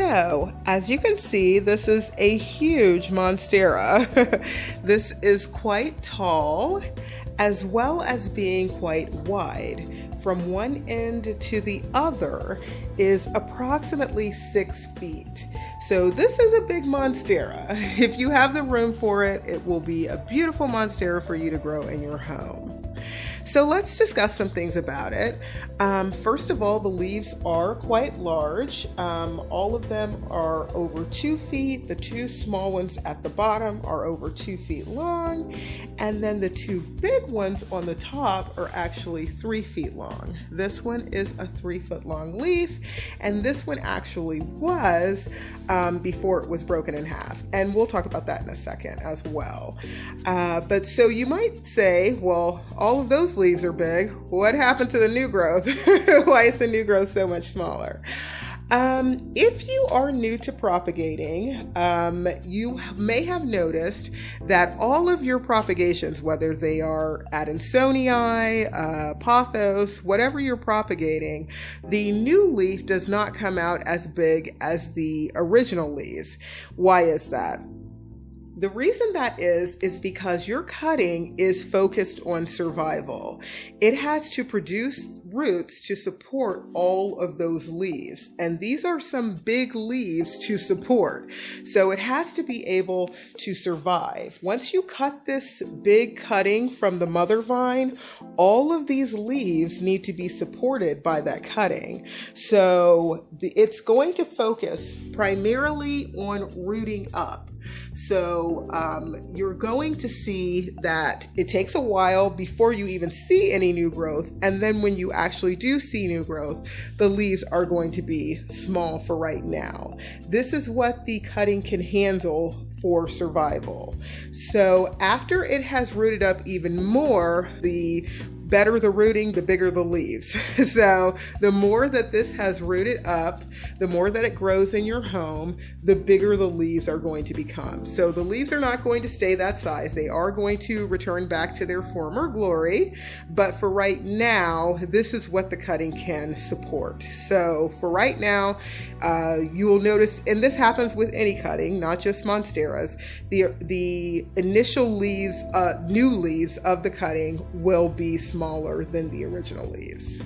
So, as you can see, this is a huge Monstera. This is quite tall, as well as being quite wide. From one end to the other is approximately 6 feet. So this is a big Monstera. If you have the room for it, it will be a beautiful Monstera for you to grow in your home. So let's discuss some things about it. First of all, the leaves are quite large. All of them are over 2 feet. The two small ones at the bottom are over 2 feet long. And then the two big ones on the top are actually 3 feet long. This one is a 3 foot long leaf. And this one actually was before it was broken in half. And we'll talk about that in a second as well. But so you might say, well, all of those leaves are big. What happened to the new growth? Why is the new growth so much smaller? If you are new to propagating, you may have noticed that all of your propagations, whether they are Adansonii, pothos, whatever you're propagating, the new leaf does not come out as big as the original leaves. Why is that? The reason that is because your cutting is focused on survival. It has to produce roots to support all of those leaves. And these are some big leaves to support. So it has to be able to survive. Once you cut this big cutting from the mother vine, all of these leaves need to be supported by that cutting. So it's going to focus primarily on rooting up. So you're going to see that it takes a while before you even see any new growth. And then when you actually do see new growth, the leaves are going to be small for right now. This is what the cutting can handle for survival. So after it has rooted up even more, the better the rooting, the bigger the leaves. So the more that this has rooted up, the more that it grows in your home, the bigger the leaves are going to become. So the leaves are not going to stay that size. They are going to return back to their former glory. But for right now, this is what the cutting can support. So for right now, you will notice, and this happens with any cutting, not just Monsteras, the initial leaves, new leaves of the cutting will be smaller than the original leaves.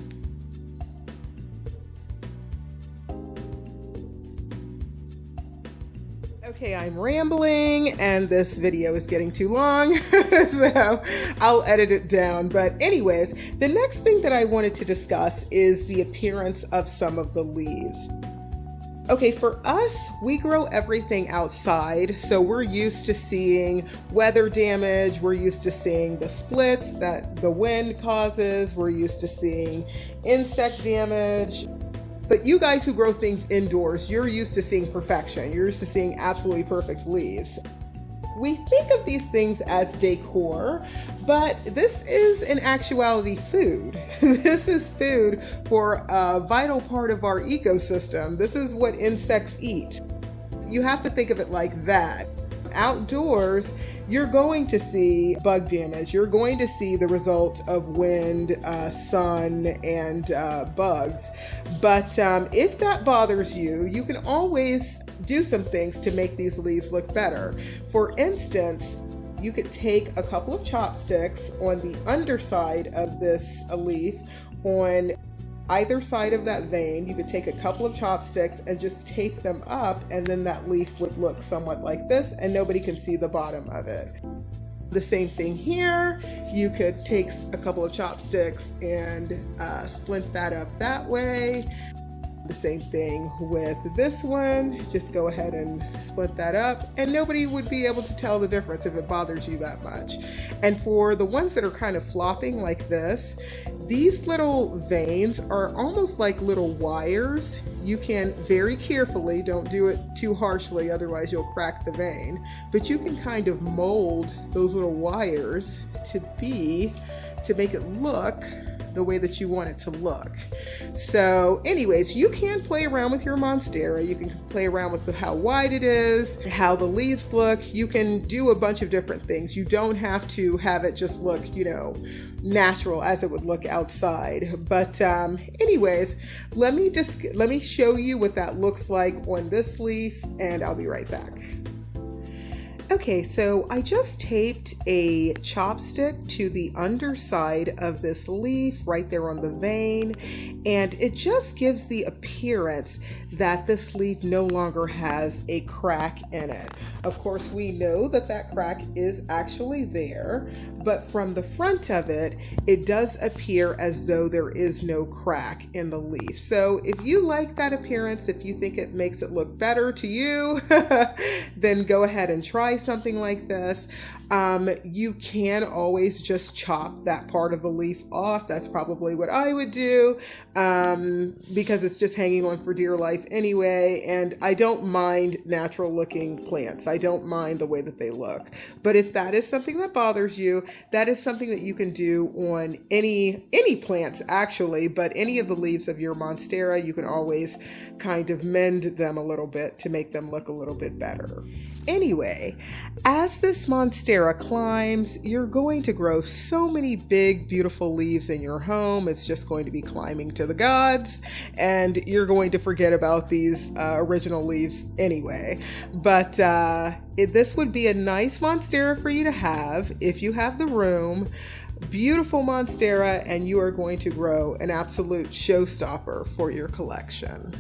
Okay, I'm rambling and this video is getting too long, so I'll edit it down. But anyways, the next thing that I wanted to discuss is the appearance of some of the leaves. Okay, for us, we grow everything outside, so we're used to seeing weather damage, we're used to seeing the splits that the wind causes, we're used to seeing insect damage. But you guys who grow things indoors, you're used to seeing perfection. You're used to seeing absolutely perfect leaves. We think of these things as decor, but this is in actuality food. This is food for a vital part of our ecosystem. This is what insects eat. You have to think of it like that. Outdoors, you're going to see bug damage. You're going to see the result of wind, sun, and bugs. But if that bothers you, you can always do some things to make these leaves look better. For instance, you could take a couple of chopsticks on the underside of this leaf. On either side of that vein, you could take a couple of chopsticks and just tape them up, and then that leaf would look somewhat like this, and nobody can see the bottom of it. The same thing here. You could take a couple of chopsticks and splint that up that way. The same thing with this one. Just go ahead and split that up, and nobody would be able to tell the difference if it bothers you that much. And for the ones that are kind of flopping like this, these little veins are almost like little wires. You can very carefully, don't do it too harshly, otherwise you'll crack the vein, but you can kind of mold those little wires to make it look the way that you want it to look. So anyways, you can play around with your Monstera. You can play around with how wide it is, how the leaves look. You can do a bunch of different things. You don't have to have it just look, natural as it would look outside. But anyways, let me show you what that looks like on this leaf, and I'll be right back. Okay, so I just taped a chopstick to the underside of this leaf right there on the vein, and it just gives the appearance that this leaf no longer has a crack in it. Of course, we know that that crack is actually there, but from the front of it, it does appear as though there is no crack in the leaf. So if you like that appearance, if you think it makes it look better to you, then go ahead and try something like this. You can always just chop that part of the leaf off. That's probably what I would do, because it's just hanging on for dear life anyway. And I don't mind natural looking plants. I don't mind the way that they look. But if that is something that bothers you, that is something that you can do on any plants actually, but any of the leaves of your Monstera, you can always kind of mend them a little bit to make them look a little bit better. Anyway, as this Monstera climbs, you're going to grow so many big, beautiful leaves in your home. It's just going to be climbing to the gods, and you're going to forget about these original leaves anyway. But this would be a nice Monstera for you to have if you have the room. Beautiful Monstera, and you are going to grow an absolute showstopper for your collection.